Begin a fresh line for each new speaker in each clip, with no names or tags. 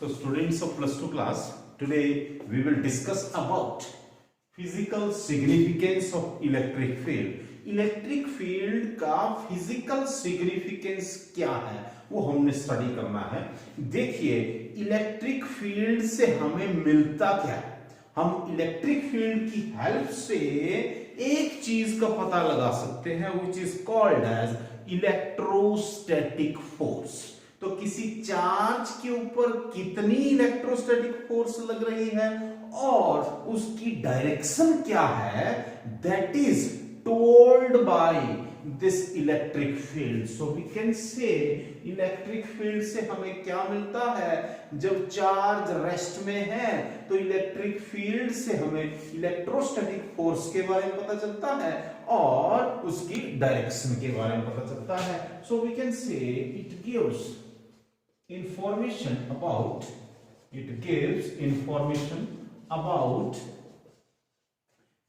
So students of plus 2 class, today we will discuss about physical significance of electric field. Electric field का physical significance क्या है वो हमने study करना है। देखिए इलेक्ट्रिक फील्ड से हमें मिलता क्या है। हम इलेक्ट्रिक फील्ड की हेल्प से एक चीज का पता लगा सकते हैं which is called as electrostatic force. तो किसी चार्ज के ऊपर कितनी इलेक्ट्रोस्टैटिक फोर्स लग रही है और उसकी डायरेक्शन क्या है, that is told by this electric field. So we can say electric field से हमें क्या मिलता है, जब चार्ज रेस्ट में है तो इलेक्ट्रिक फील्ड से हमें इलेक्ट्रोस्टैटिक फोर्स के बारे में पता चलता है और उसकी डायरेक्शन के बारे में पता चलता है। So we can say it gives information about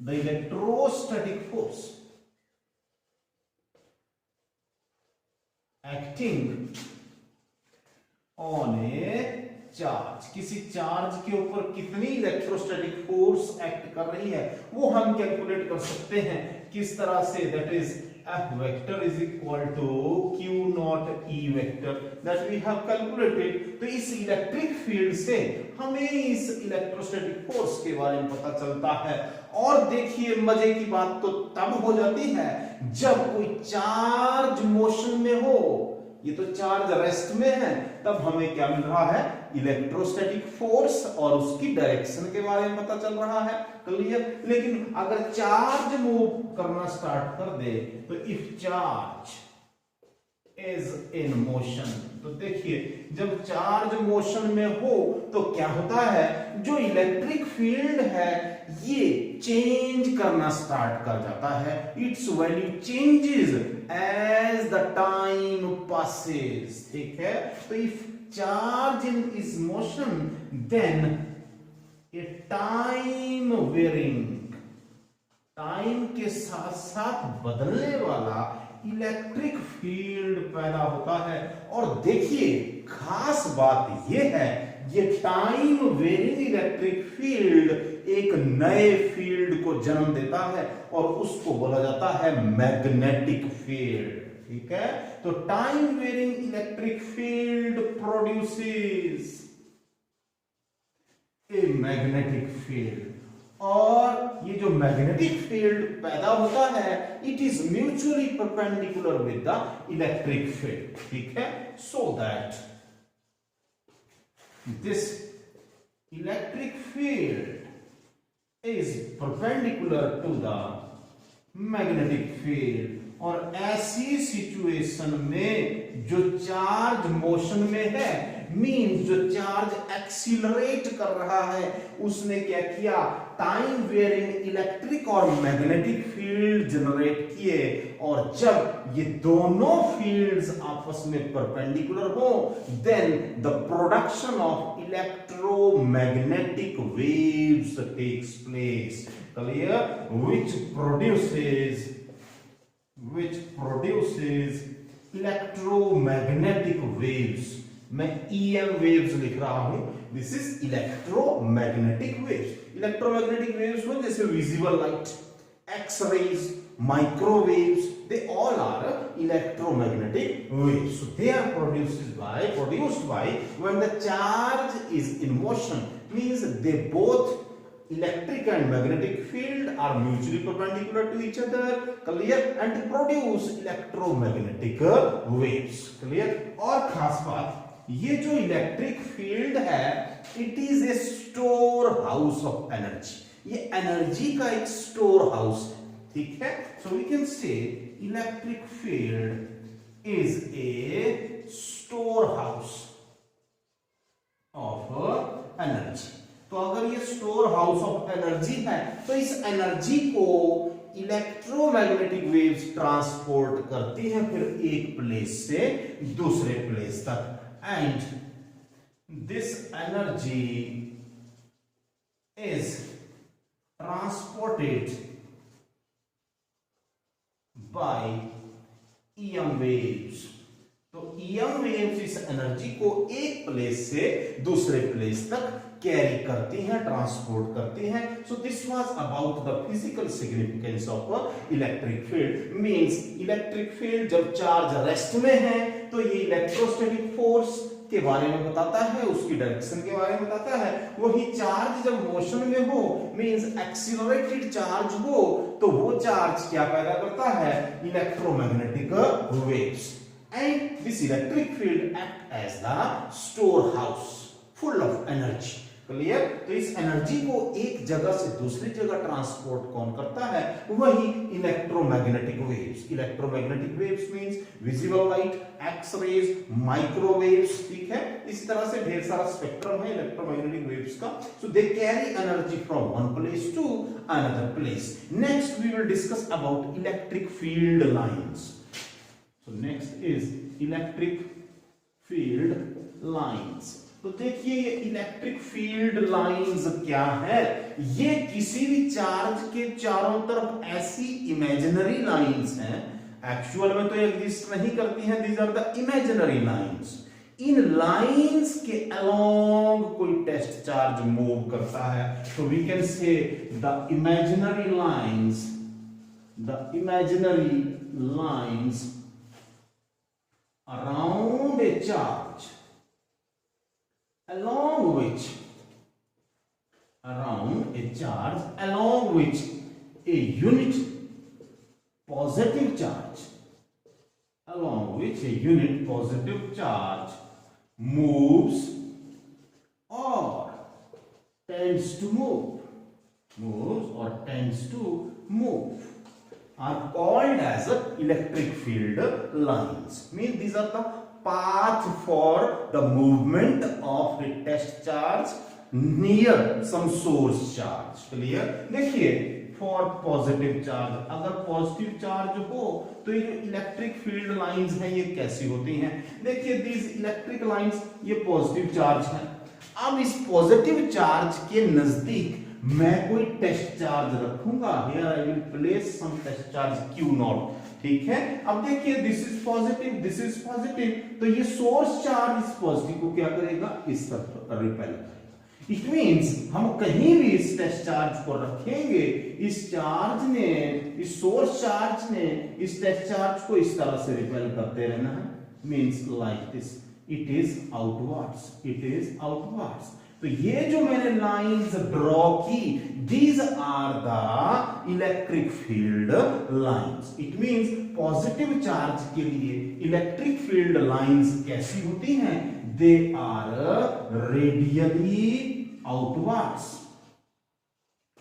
the electrostatic force acting on a charge. किसी चार्ज के ऊपर कितनी इलेक्ट्रोस्टैटिक फोर्स एक्ट कर रही है वो हम कैलकुलेट कर सकते हैं। किस तरह से, that is F vector is equal to Q naught E vector that we have calculated। तो इस इलेक्ट्रिक फील्ड से हमें इस इलेक्ट्रोस्टैटिक फोर्स के बारे में पता चलता है। और देखिए मजे की बात तो तब हो जाती है जब कोई चार्ज मोशन में हो। ये तो चार्ज रेस्ट में है, तब हमें क्या मिल रहा है, इलेक्ट्रोस्टैटिक फोर्स और उसकी डायरेक्शन के बारे में पता चल रहा है। क्लियर। लेकिन अगर चार्ज मूव करना स्टार्ट कर दे तो if charge is in motion, तो देखिए जब चार्ज मोशन में हो तो क्या होता है, जो इलेक्ट्रिक फील्ड है ये चेंज करना स्टार्ट कर जाता है। Its value changes as the time passes. ठीक है। तो if charge in is motion then a time varying, time के साथ साथ बदलने वाला इलेक्ट्रिक फील्ड पैदा होता है। और देखिए खास बात यह है, ये टाइम वेरिंग इलेक्ट्रिक फील्ड एक नए फील्ड को जन्म देता है और उसको बोला जाता है मैग्नेटिक फील्ड। ठीक है। तो time varying electric field produces a magnetic field. और ये जो मैग्नेटिक फील्ड पैदा होता है it is mutually perpendicular with the electric field. ठीक है। So that this electric field is perpendicular to the magnetic field. और ऐसी सिचुएशन में जो चार्ज मोशन में है, मीन्स जो चार्ज एक्सीलरेट कर रहा है, उसने क्या किया, टाइम वेरिंग इलेक्ट्रिक और मैग्नेटिक फील्ड जनरेट किए। और जब ये दोनों फील्ड्स आपस में परपेंडिकुलर हो then the production of electromagnetic waves takes place. Clear. which produces electromagnetic waves। मैं EM waves लिख रहा हूं, this is electromagnetic waves. Electromagnetic waves हो जैसे visible light, X rays, microwaves, they all are electromagnetic waves। So they are produced by when the charge is in motion, means they both electric and magnetic field are mutually perpendicular to each other। Clear। and produce electromagnetic waves। Clear। और खास बात, ये जो electric field है it is a storehouse of energy. ये energy का एक storehouse है। ठीक है। So we can say electric field is a storehouse of energy. तो अगर ये स्टोर हाउस ऑफ एनर्जी है तो इस एनर्जी को इलेक्ट्रोमैग्नेटिक वेव्स ट्रांसपोर्ट करती हैं फिर एक प्लेस से दूसरे प्लेस तक। And this energy is transported by EM waves। तो EM वेव्स इस एनर्जी को एक प्लेस से दूसरे प्लेस तक कैरी करती हैं, ट्रांसपोर्ट करती हैं. So this was about the physical significance of electric field. Means electric field जब चार्ज रेस्ट में है तो ये इलेक्ट्रोस्टैटिक फोर्स के बारे में बताता है, उसकी डायरेक्शन के बारे में बताता है. वही चार्ज जब मोशन में हो, मींस एक्सीलरेटेड चार्ज हो, तो वो चार्ज क्या पैदा करता है? Electromagnetic waves. And this electric field act as the storehouse full of energy. Clear? तो इस एनर्जी को एक जगह से दूसरी जगह ट्रांसपोर्ट कौन करता है? वही electromagnetic waves. Electromagnetic waves means visible light, X rays, microwaves. ठीक है, इसी तरह से ढेर सारा स्पेक्ट्रम है इलेक्ट्रोमैग्नेटिक वेव्स का. So they carry energy from one place to another place. Next we will discuss about electric field lines. So next is electric field lines. तो देखिए ये इलेक्ट्रिक फील्ड लाइंस क्या है? ये किसी भी चार्ज के चारों तरफ ऐसी इमेजिनरी लाइंस हैं, एक्चुअल में तो ये एग्जिस्ट नहीं करती हैं. These are the imaginary lines. इन लाइंस के अलोंग कोई टेस्ट चार्ज मूव करता है, तो we can say the imaginary lines, the imaginary lines around a charge along which a unit positive charge moves or tends to move are called as electric field lines. Means these are the path for the movement of a test charge near some source charge. Clear? देखिए, for positive charge, अगर positive charge हो तो ये जो electric field lines हैं ये कैसी होती हैं? देखिए, these इलेक्ट्रिक लाइंस ये पॉजिटिव चार्ज है. अब इस पॉजिटिव चार्ज के नजदीक मैं कोई टेस्ट चार्ज रखूंगा. Here I will place some test charge Q0. ठीक है, अब देखिए this is positive, this is positive, तो ये सोर्स चार्ज इस पॉजिटिव को क्या करेगा? इस तरफ रिपेल करेगा. इट मींस हम कहीं भी इस टेस्ट चार्ज को रखेंगे, इस चार्ज ने, इस सोर्स चार्ज ने इस टेस्ट चार्ज को इस तरह से रिपेल करते रहना है. Means like this, it is outwards. तो ये जो मैंने लाइंस ड्रॉ की, these are the electric field lines. इट मींस पॉजिटिव चार्ज के लिए इलेक्ट्रिक फील्ड लाइंस कैसी होती हैं? They are radially outwards.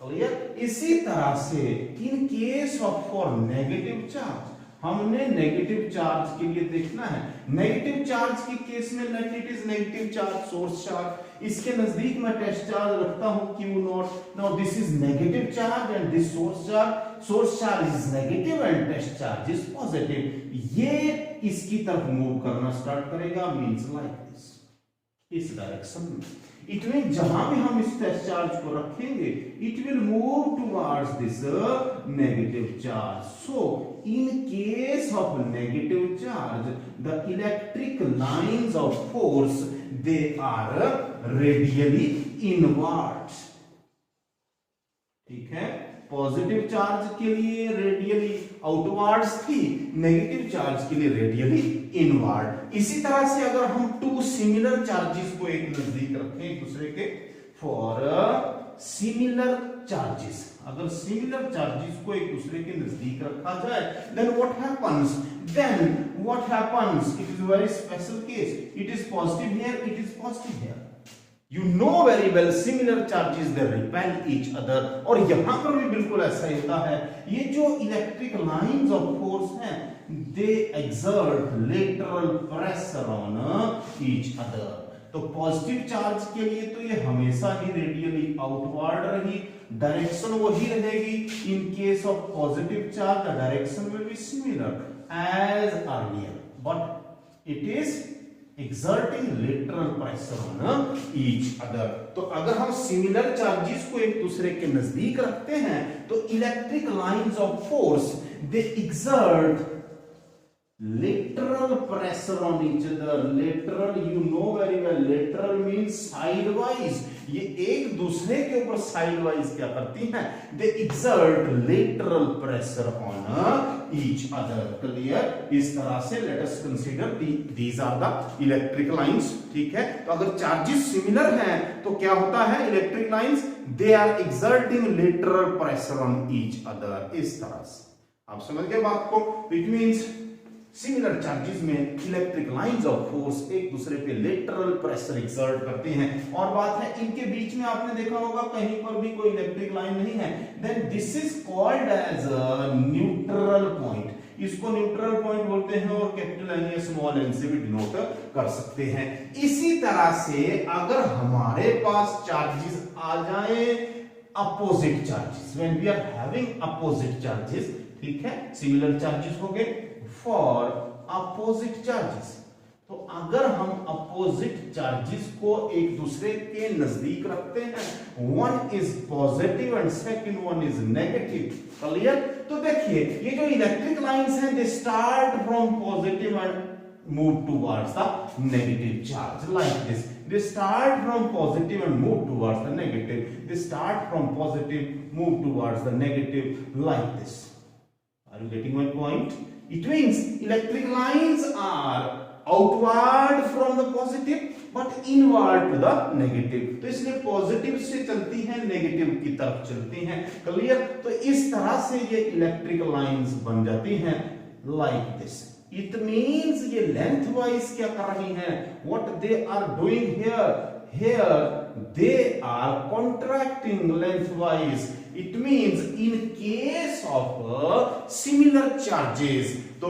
Clear? इसी तरह से in case of for negative charge, हमने नेगेटिव चार्ज के लिए देखना है. नेगेटिव चार्ज के केस में let it is negative charge, source charge, इसके नजदीक मैं टेस्ट चार्ज रखता हूं Q0. Now this is negative charge and this source charge is negative and test charge is positive. ये इसकी तरफ मूव करना स्टार्ट करेगा. मींस लाइक दिस, इस डायरेक्शन में. इट मीन जहां भी हम इस टेस्ट चार्ज को रखेंगे, it will move towards this negative charge. So in case of negative charge, the electric lines of force, they are radially inwards. ठीक है, पॉजिटिव चार्ज के लिए रेडियली आउटवर्ड्स थी, नेगेटिव चार्ज के लिए रेडियली इनवर्ड. इसी तरह से अगर हम टू सिमिलर चार्जेस को एक नजदीक रखें एक दूसरे के, फॉर सिमिलर चार्जेस, अगर सिमिलर चार्जेस को एक दूसरे के नजदीक रखा जाए, then what happens? It is a very special case. It is positive here, it is positive here. You know very well similar charges they repel each other. और यहां पर भी बिल्कुल ऐसा ही होता है. ये जो इलेक्ट्रिक लाइंस ऑफ फोर्स हैं, they exert lateral pressure on each other. तो पॉजिटिव चार्ज के लिए तो ये हमेशा ही रेडियली आउटवर्ड रही, डायरेक्शन वही रहेगी. In case of positive charge the direction will be similar as earlier, but it is exerting lateral pressure on each other. तो अगर हम सिमिलर चार्जेस को एक दूसरे के नजदीक रखते हैं, तो electric lines of force they exert lateral pressure on each other. Lateral, you know very well, lateral means sidewise. ये एक दूसरे के ऊपर साइडवाइज क्या करती हैं? They exert lateral pressure on each other. Clear? इस तरह से let us consider these are the electric lines. ठीक है, तो अगर चार्जेस सिमिलर हैं तो क्या होता है? Electric lines they are exerting lateral pressure on each other. इस तरह से आप समझ गए बात को? Which means सिमिलर चार्जेस में इलेक्ट्रिक लाइंस ऑफ फोर्स एक दूसरे पे लेटरल प्रेशर एक्सर्ट करते हैं। और बात है इनके बीच में आपने देखा होगा कहीं पर भी कोई इलेक्ट्रिक लाइन नहीं है, then this is called as a neutral point. इसको न्यूट्रल पॉइंट बोलते हैं और कैपिटल एन या स्मॉल एन से भी डिनोट कर सकते हैं। इसी तरह से अगर हमारे पास चार्जेस आ जाए opposite charges, when we are having opposite charges, ठीक है, सिमिलर चार्जेस हो गए फॉर अपोजिट चार्जेस, तो अगर हम अपोजिट चार्जेस को एक दूसरे के नजदीक रखते हैं, one is positive and second one is negative. Clear? तो देखिए ये जो इलेक्ट्रिक लाइंस हैं they start from positive and move towards the negative charge like this. They start from positive and move towards the negative. They start from positive, move towards the negative like this. Are you getting my point? It means electric lines are outward from the positive but inward to the negative. तो इसलिए positive से चलती हैं negative की तरफ चलती हैं। Clear? तो इस तरह से ये इलेक्ट्रिक लाइंस बन जाती हैं like this. It means ये लेंथ वाइज क्या कर रही हैं? What they are doing here? Here they are contracting lengthwise. It means in case of similar charges,